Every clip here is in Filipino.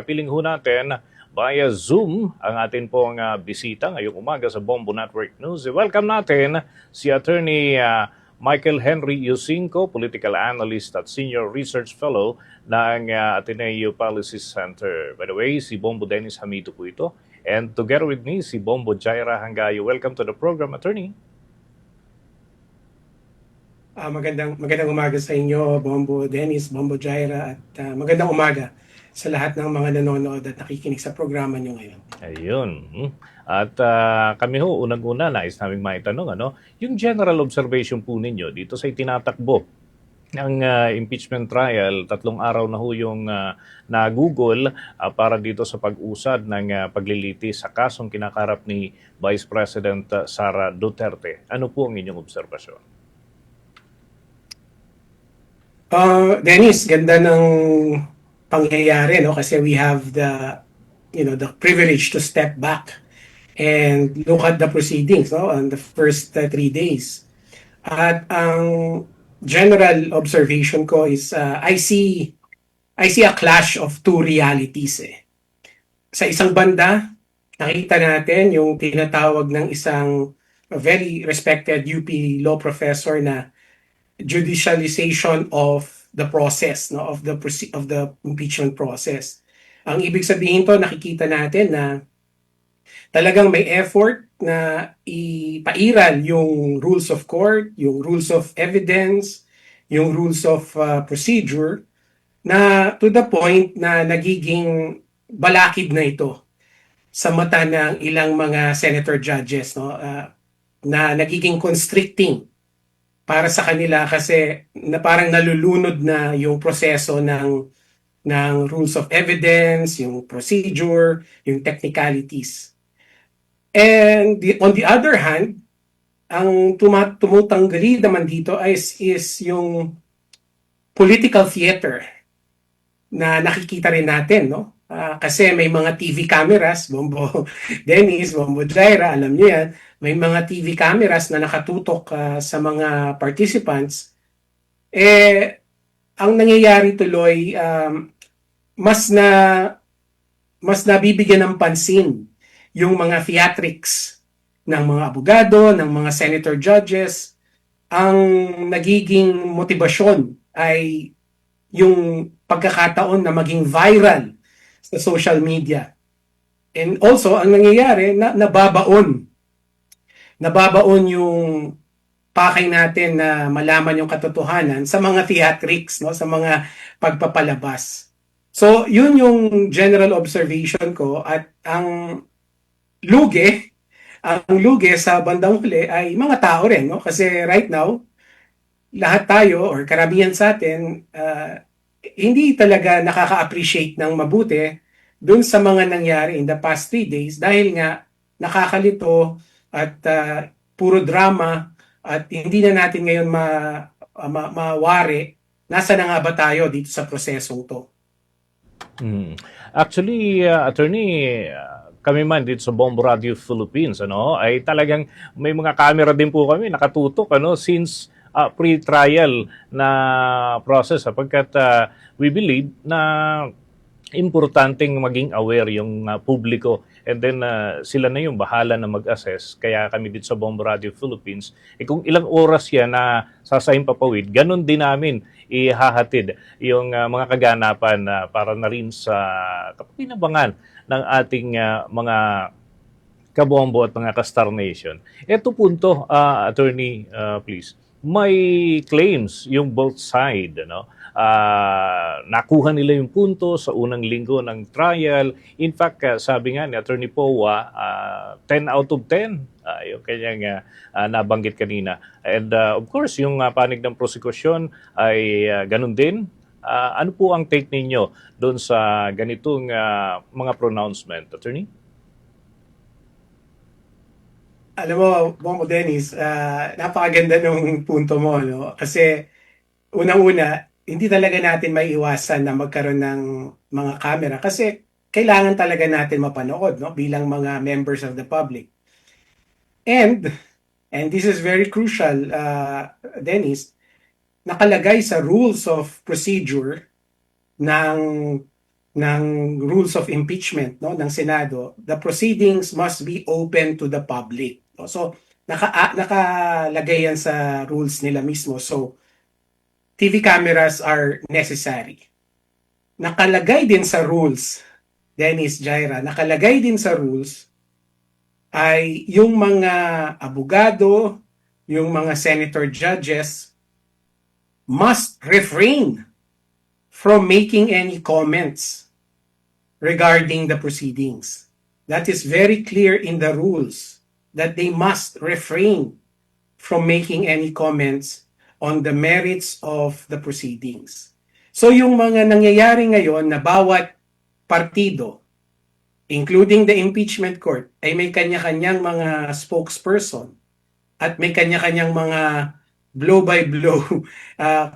Piling ho natin via Zoom ang atin pong bisita ngayong umaga sa Bombo Network News. Welcome natin si Attorney Michael Henry Yusinko, Political Analyst at Senior Research Fellow ng Ateneo Policy Center. By the way, si Bombo Dennis Hamito po ito. And together with me, si Bombo Jaira Hangayo. Welcome to the program, Attorney. Magandang umaga sa inyo, Bombo Dennis, Bombo Jaira, at magandang umaga sa lahat ng mga nanonood at nakikinig sa programa nyo ngayon. Ayun. At kami ho, unang-una, nais naming maitanong, yung general observation po ninyo dito sa itinatakbo ng impeachment trial, 3 araw na ho yung nagugol para dito sa pag-usad ng paglilitis sa kasong kinakarap ni Vice President Sara Duterte. Ano po ang inyong obserbasyon? Dennis, ganda ng pangyayari, no? Kasi we have the privilege to step back and look at the proceedings, no, on the first 3 days. At ang general observation ko is I see a clash of two realities. Sa isang banda, nakita natin yung tinatawag ng isang very respected UP law professor na judicialization of the process, no, of the impeachment process. Ang ibig sabihin to, nakikita natin na talagang may effort na ipairal yung rules of court, yung rules of evidence, yung rules of procedure, na to the point na nagiging balakid na ito sa mata ng ilang mga senator judges, no, na nagiging constricting para sa kanila kasi na parang nalulunod na yung proseso ng rules of evidence, yung procedure, yung technicalities. And on the other hand, ang tumutanggali naman dito is yung political theater na nakikita rin natin, no? Kasi may mga TV cameras, Bombo Dennis, Bombo Jaira, alam niyo yan, may mga TV cameras na nakatutok sa mga participants. Ang nangyayari tuloy, mas nabibigyan ng pansin yung mga theatrics ng mga abogado, ng mga senator judges. Ang nagiging motibasyon ay yung pagkakataon na maging viral sa social media. And also, ang nangyayari, nababaon yung pakay natin na malaman yung katotohanan sa mga theatrics, no, sa mga pagpapalabas. So, yun yung general observation ko, at ang lugi sa bandang huli ay mga tao rin, no? Kasi right now, lahat tayo or karamihan sa atin hindi talaga nakaka-appreciate ng mabuti dun sa mga nangyari in the past 3 days dahil nga nakakalito at puro drama, at hindi na natin ngayon mawari nasa na nga ba tayo dito sa prosesong to. Actually, Attorney, kami man dito sa Bombo Radio Philippines, ay talagang may mga camera din po kami nakatutok, since pre-trial na process, sapagkat we believe na importanteng maging aware yung publiko, and then sila na yung bahala na mag-assess. Kaya kami dito sa Bombo Radio Philippines, kung ilang oras yan na sasayang papawid, ganun din namin ihahatid yung mga kaganapan para na rin sa kapakinabangan ng ating mga kabombo at mga ka-Star Nation. Ito punto, Attorney, please. May claims yung both side, nakuha nila yung punto sa unang linggo ng trial. In fact, sabi nga ni Attorney Powa, 10 out of 10 yung kanyang nabanggit kanina. And of course, yung panig ng prosekusyon ay ganun din. Ano po ang take ninyo doon sa ganitong mga pronouncement, Attorney? Alam mo, Bombo Dennis, napakaganda ng punto mo, no? Kasi unang-una, hindi talaga natin maiiwasan na magkaroon ng mga camera kasi kailangan talaga natin mapanood, no, bilang mga members of the public. And this is very crucial, Dennis, nakalagay sa rules of procedure ng ng rules of impeachment, no, ng Senado, the proceedings must be open to the public. No? So nakalagay yan sa rules nila mismo. So TV cameras are necessary. Nakalagay din sa rules, Dennis, Jaira, nakalagay din sa rules ay yung mga abogado, yung mga senator judges must refrain from making any comments regarding the proceedings. That is very clear in the rules that they must refrain from making any comments on the merits of the proceedings. So yung mga nangyayari ngayon na bawat partido, including the impeachment court, ay may kanya-kanyang mga spokesperson at may kanya-kanyang mga blow-by-blow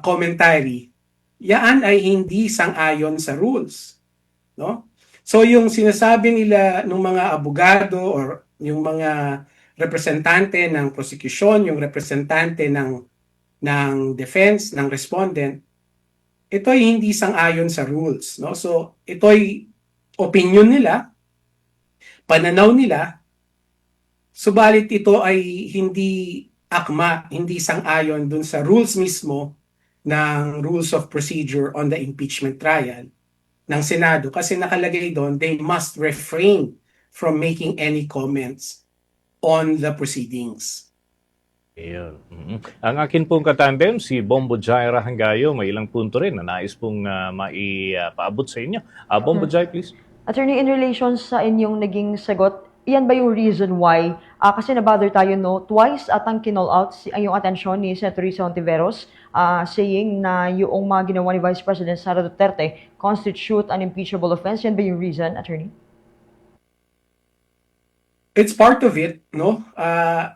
commentary, yan ay hindi sang-ayon sa rules. No? So yung sinasabi nila ng mga abogado or yung mga representante ng prosecution, yung representante ng defense, ng respondent, ito ay hindi sang-ayon sa rules. No? So ito ay opinion nila, pananaw nila, subalit ito ay hindi akma, hindi sang-ayon dun sa rules mismo ng Rules of Procedure on the Impeachment Trial ng Senado kasi nakalagay doon, they must refrain from making any comments on the proceedings. Ayun. Ang akin pong katandem, si Bombo Jaira Hangayo, may ilang punto rin na nais pong maipaabot sa inyo. Bombo Jai, please. Attorney, in relation sa inyong naging sagot, iyan ba yung reason why? Kasi na-bother tayo, no? Twice atang kinall out yung atensyon ni Senator Risa Hontiveros, saying na yung mga ginawa ni Vice President Sara Duterte constitute an impeachable offense. Yan ba yung reason, Attorney? It's part of it, no?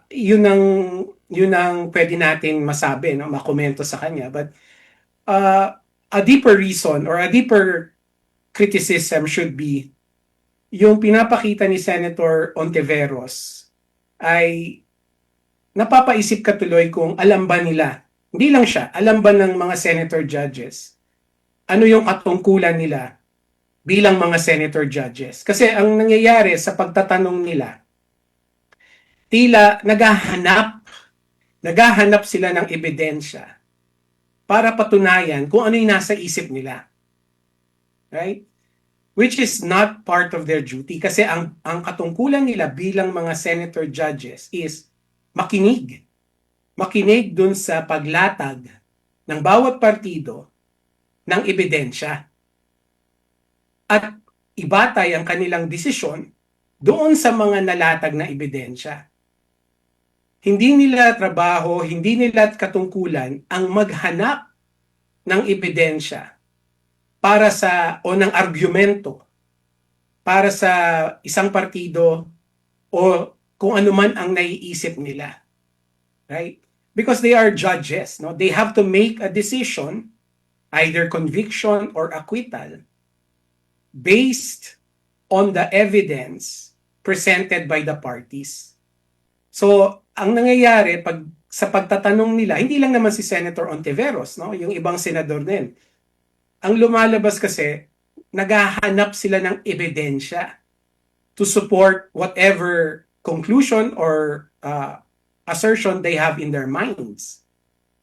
Yun ang pwede natin masabi, no? Makomento sa kanya. But a deeper reason or a deeper criticism should be yung pinapakita ni Senator Ontiveros ay napapaisip ka tuloy kung alam ba nila, hindi lang siya, alam ba ng mga senator judges, ano yung katungkulan nila bilang mga senator judges. Kasi ang nangyayari sa pagtatanong nila, tila naghahanap sila ng ebidensya para patunayan kung ano yung nasa isip nila. Right? Which is not part of their duty kasi ang katungkulan nila bilang mga senator judges is makinig. Makinig dun sa paglatag ng bawat partido ng ebidensya. At ibatay ang kanilang desisyon doon sa mga nalatag na ebidensya. Hindi nila trabaho, hindi nila katungkulan ang maghanap ng ebidensya para sa o ng argumento para sa isang partido o kung ano man ang naiisip nila. Right? Because they are judges, no? They have to make a decision, either conviction or acquittal, based on the evidence presented by the parties. So, ang nangyayari sa pagtatanong nila, hindi lang naman si Senator Ontiveros, no? Yung ibang senador din. Ang lumalabas kasi, naghahanap sila ng ebidensya to support whatever conclusion or assertion they have in their minds.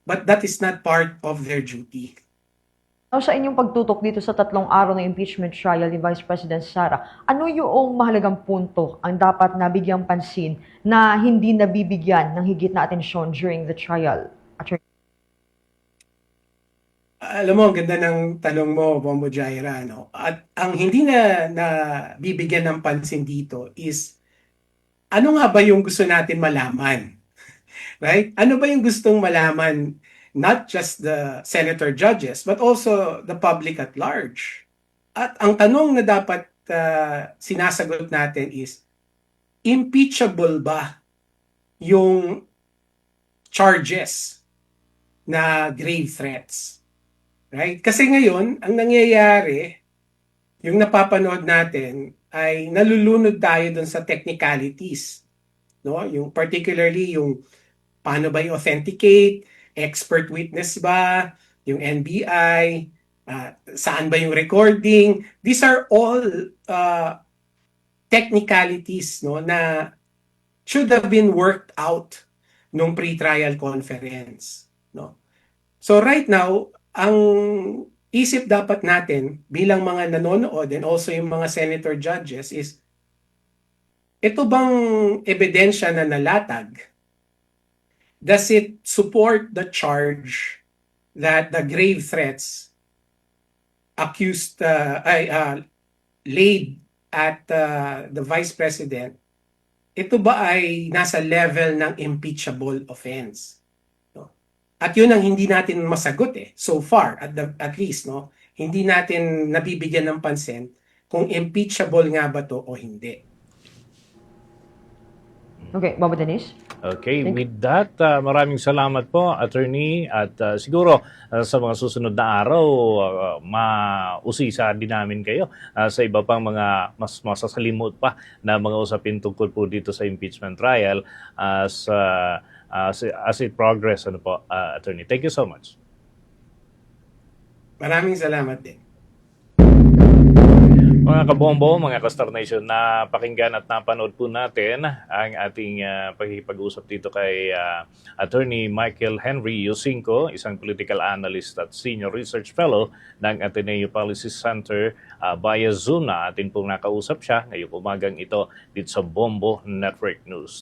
But that is not part of their duty. Now, sa inyong pagtutok dito sa 3 araw ng impeachment trial ni Vice President Sara, ano yung mahalagang punto ang dapat nabigyang pansin na hindi nabibigyan ng higit na atensyon during the trial? Alam mo, ang ganda ng tanong mo, Bombo Jaira, no? At ang hindi na bibigyan ng pansin dito is, ano nga ba yung gusto natin malaman? Right? Ano ba yung gustong malaman, not just the senator judges, but also the public at large? At ang tanong na dapat sinasagot natin is, impeachable ba yung charges na grave threats? Right? Kasi ngayon, ang nangyayari, yung napapanood natin, ay nalulunod tayo dun sa technicalities. No? Yung particularly yung paano ba i-authenticate, expert witness ba, yung NBI, Saan ba yung recording? These are all technicalities, no, na should have been worked out nung pre-trial conference, no. So right now, ang isip dapat natin bilang mga nanonood and also yung mga senator judges is, ito bang ebidensya na nalatag? Does it support the charge that the grave threats accused laid at the Vice President, ito ba ay nasa level ng impeachable offense? No? At yun ang hindi natin masagot so far, at least, no? Hindi natin nabibigyan ng pansin kung impeachable nga ba to o hindi. Okay, Bobo Dennis? Okay, with that, maraming salamat po, Attorney. At siguro sa mga susunod na araw, mausisa din namin kayo sa iba pang mga mas masasalimot pa na mga usapin tungkol po dito sa impeachment trial as it progress. Ano po, Attorney. Thank you so much. Maraming salamat din. Mga kabombo, mga Kastar Nation, na pakinggan at napanood po natin ang ating pag-usap dito kay Attorney Michael Henry Yosinco, isang political analyst at senior research fellow ng Ateneo Policy Center via Zoom. Atin pong nakausap siya ngayong umagang ito dito sa Bombo Network News.